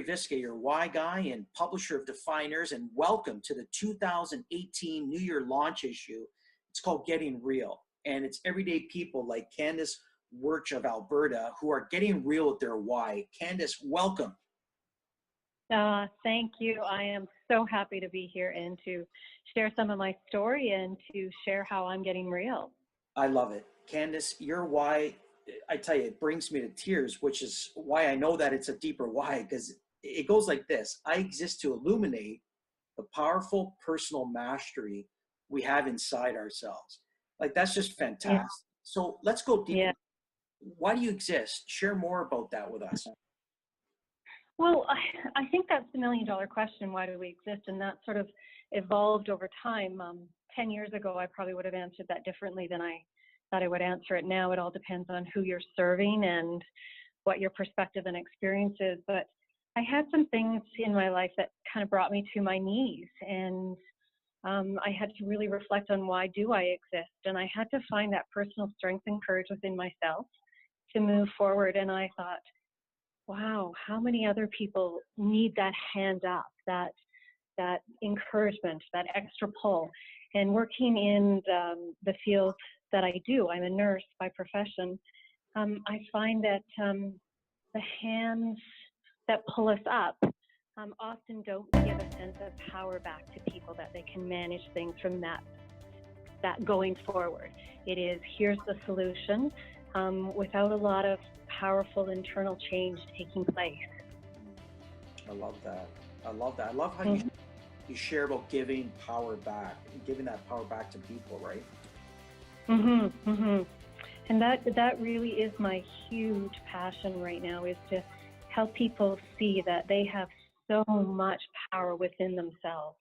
Visca, your why guy and publisher of Defyeneurs, and welcome to the 2018 New Year launch issue. It's called Getting Real, and it's everyday people like Kandice Wirch of Alberta who are getting real with their why. Kandice, welcome. Thank you. I am so happy to be here and to share some of my story and to share how I'm getting real. I love it. Kandice, your why, I tell you, it brings me to tears, which is why I know that it's a deeper why, because it goes like this. I exist to illuminate the powerful personal mastery we have inside ourselves. Like, that's just fantastic. Yeah. So let's go deeper. Yeah. Why do you exist? Share more about that with us. Well, I think that's the million-dollar question. Why do we exist? And that sort of evolved over time. 10 years ago, I probably would have answered that differently than I thought I would answer it now. It all depends on who you're serving and what your perspective and experience is. But I had some things in my life that kind of brought me to my knees, and I had to really reflect on why do I exist? And I had to find that personal strength and courage within myself to move forward. And I thought, wow, how many other people need that hand up, that encouragement, that extra pull. And working in the field that I do, I'm a nurse by profession, I find that the hands that pull us up often don't give a sense of power back to people, that they can manage things from that going forward. It is, here's the solution, without a lot of powerful internal change taking place. I love that. I love that. I love how you share about giving power back, giving that power back to people, right? And that really is my huge passion right now, is to help people see that they have so much power within themselves.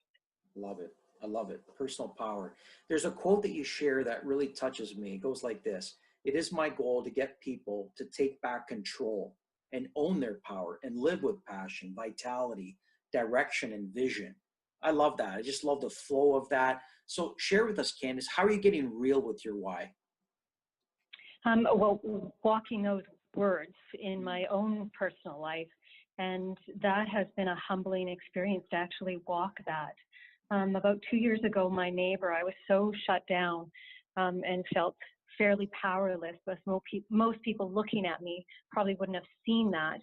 Love it. I love it. Personal power. There's a quote that you share that really touches me. It goes like this. It is my goal to get people to take back control and own their power and live with passion, vitality, direction, and vision. I love that. I just love the flow of that. So share with us, Kandice, how are you getting real with your why? Well, walking those words in my own personal life, and that has been a humbling experience to actually walk that. About 2 years ago, my neighbor, I was so shut down and felt fairly powerless, with most people looking at me probably wouldn't have seen that.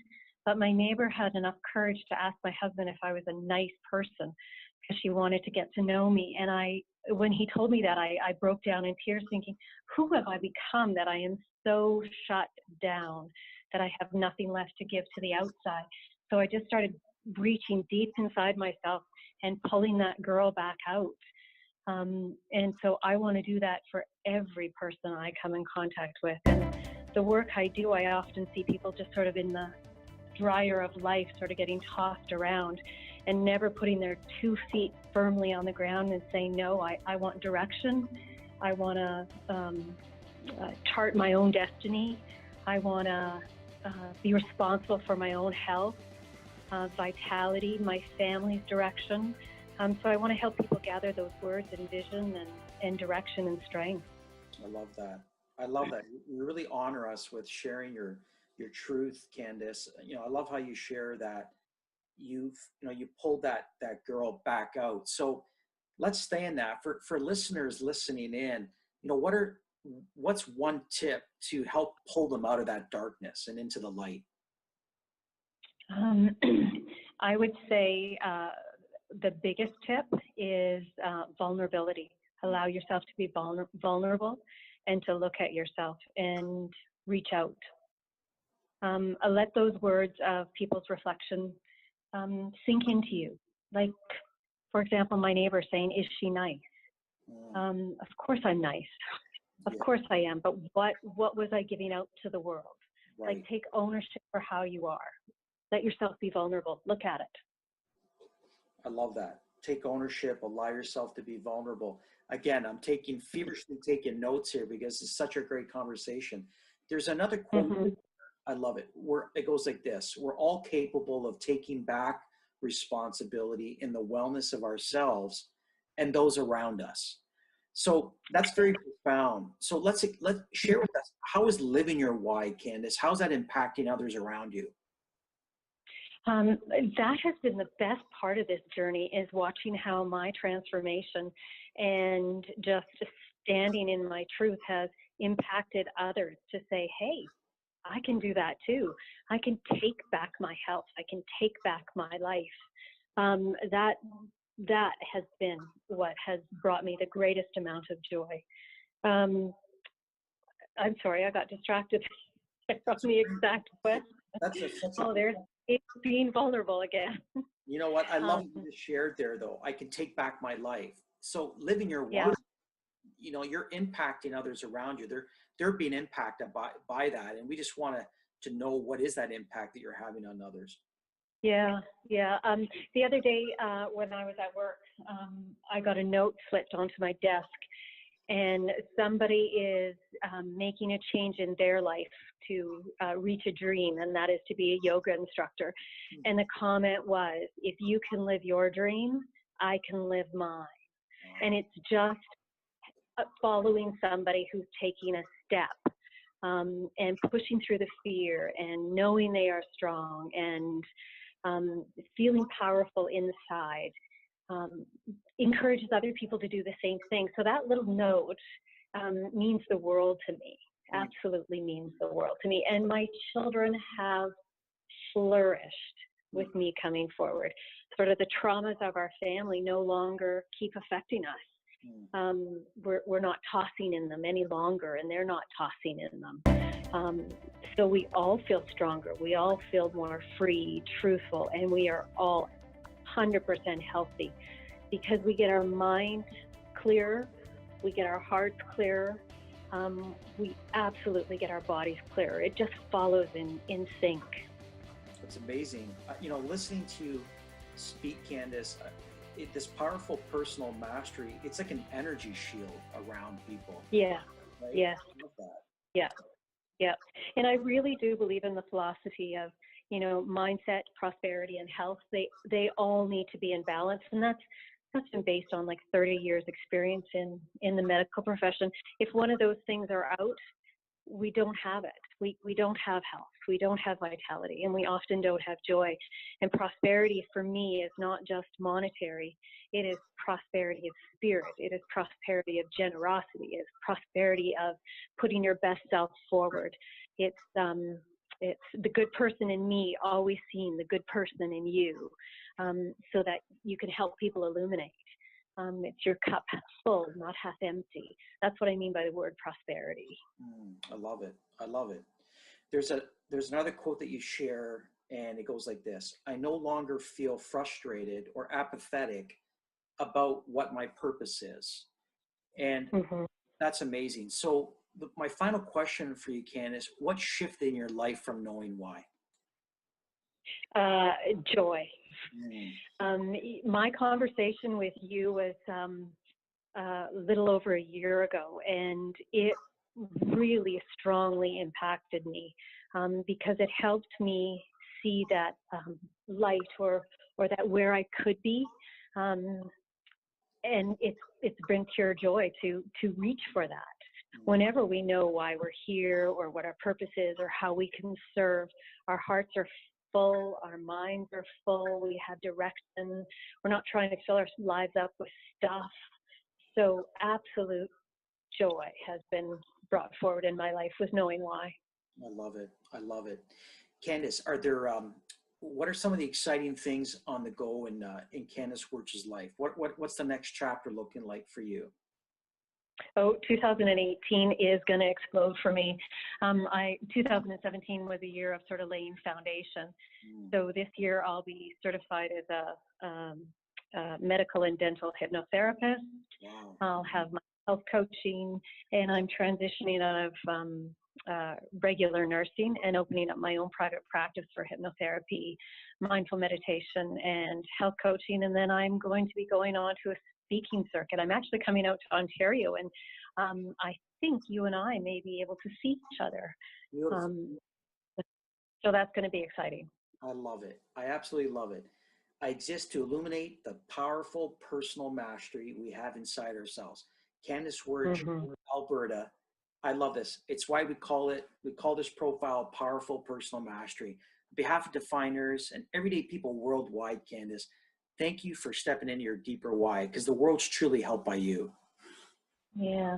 But my neighbor had enough courage to ask my husband if I was a nice person, because she wanted to get to know me. And when he told me that, I broke down in tears thinking, who have I become that I am so shut down, that I have nothing left to give to the outside? So I just started reaching deep inside myself and pulling that girl back out. And so I want to do that for every person I come in contact with. And the work I do, I often see people just sort of in the dryer of life, sort of getting tossed around and never putting their 2 feet firmly on the ground and saying, no, I want direction. I want to chart my own destiny. I want to be responsible for my own health, vitality, my family's direction. So I want to help people gather those words and vision and direction and strength. I love that. I love that. You really honor us with sharing your truth, Kandice. You know, I love how you share that you pulled that girl back out. So let's stay in that. For listeners listening in, you know, what's one tip to help pull them out of that darkness and into the light? I would say the biggest tip is vulnerability. Allow yourself to be vulnerable and to look at yourself and reach out. Let those words of people's reflection sink into you. Like, for example, my neighbor saying, is she nice? Of course I'm nice. Of course I am. But what was I giving out to the world? Right. Like, take ownership for how you are. Let yourself be vulnerable. Look at it. I love that. Take ownership, allow yourself to be vulnerable. Again, I'm feverishly taking notes here because it's such a great conversation. There's another quote, I love it, where it goes like this: we're all capable of taking back responsibility in the wellness of ourselves and those around us. So that's very profound. So let's share with us, how is living your why, Kandice? How's that impacting others around you? That has been the best part of this journey, is watching how my transformation and just standing in my truth has impacted others to say, hey, I can do that too. I can take back my health. I can take back my life. That has been what has brought me the greatest amount of joy. I'm sorry, I got distracted from the exact question. There's being vulnerable again. You know what? I love what you shared there, though. I can take back my life. So living your why, you know, you're impacting others around you. They're being impacted by that, and we just want to know what is that impact that you're having on others. Yeah. The other day when I was at work, I got a note slipped onto my desk, and somebody is making a change in their life to reach a dream, and that is to be a yoga instructor. And the comment was, if you can live your dream, I can live mine. And it's just following somebody who's taking a step and pushing through the fear and knowing they are strong and feeling powerful inside. Encourages other people to do the same thing. So that little note means the world to me, absolutely means the world to me. And my children have flourished with me coming forward. Sort of the traumas of our family no longer keep affecting us. We're not tossing in them any longer, and they're not tossing in them. So we all feel stronger. We all feel more free, truthful, and we are all 100% healthy, because we get our mind clear, we get our hearts clear, we absolutely get our bodies clearer. It just follows in sync. It's amazing. You know, listening to you speak, Kandice, this powerful personal mastery, it's like an energy shield around people. Yeah, right? yeah, I love that. yeah. And I really do believe in the philosophy of, you know, mindset, prosperity, and health. They all need to be in balance, and that's been based on like 30 years experience in the medical profession. If one of those things are out, we don't have it. We don't have health. We don't have vitality, and we often don't have joy. And prosperity for me is not just monetary. It is prosperity of spirit. It is prosperity of generosity. It's prosperity of putting your best self forward. It's the good person in me always seeing the good person in you, so that you can help people illuminate. It's your cup full, not half empty. That's what I mean by the word prosperity. I love it. I love it. There's another quote that you share, and it goes like this: I no longer feel frustrated or apathetic about what my purpose is. And that's amazing. So my final question for you, Kandice, what shifted in your life from knowing why? Joy. My conversation with you was a little over a year ago, and it really strongly impacted me because it helped me see that light or that where I could be, and it's bring pure joy to reach for that. Whenever we know why we're here or what our purpose is or how we can serve, our hearts are full, our minds are full, we have direction, we're not trying to fill our lives up with stuff. So absolute joy has been brought forward in my life with knowing why. I love it. I love it. Kandice, are there, what are some of the exciting things on the go in Kandice Wirch's life? What's the next chapter looking like for you? 2018 is going to explode for me. 2017 was a year of sort of laying foundation. So this year I'll be certified as a medical and dental hypnotherapist. Wow. I'll have my health coaching, and I'm transitioning out of regular nursing and opening up my own private practice for hypnotherapy, mindful meditation, and health coaching. And then I'm going to be going on to a speaking circuit. I'm actually coming out to Ontario, and I think you and I may be able to see each other. So that's going to be exciting. I love it. I absolutely love it. I exist to illuminate the powerful personal mastery we have inside ourselves. Kandice Wirch, Alberta, I love this. It's why we call this profile Powerful Personal Mastery. On behalf of Defyeneurs and everyday people worldwide, Kandice, thank you for stepping into your deeper why, because the world's truly helped by you. Yeah.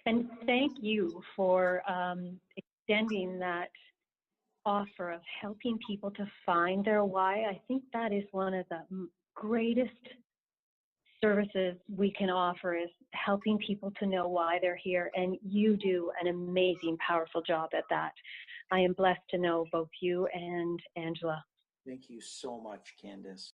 And thank you for extending that offer of helping people to find their why. I think that is one of the greatest services we can offer, is helping people to know why they're here. And you do an amazing, powerful job at that. I am blessed to know both you and Angela. Thank you so much, Kandice.